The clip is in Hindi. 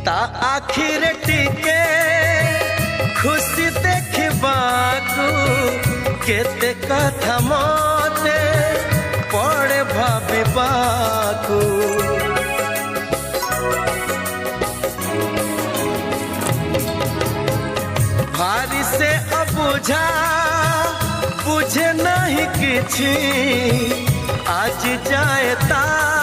ता आखिर टिके खुशी देखबाकू केते कथा मते पड़े भाबिबाकू भारी से अबुझा बुझे नहीं किछि आज जाए ता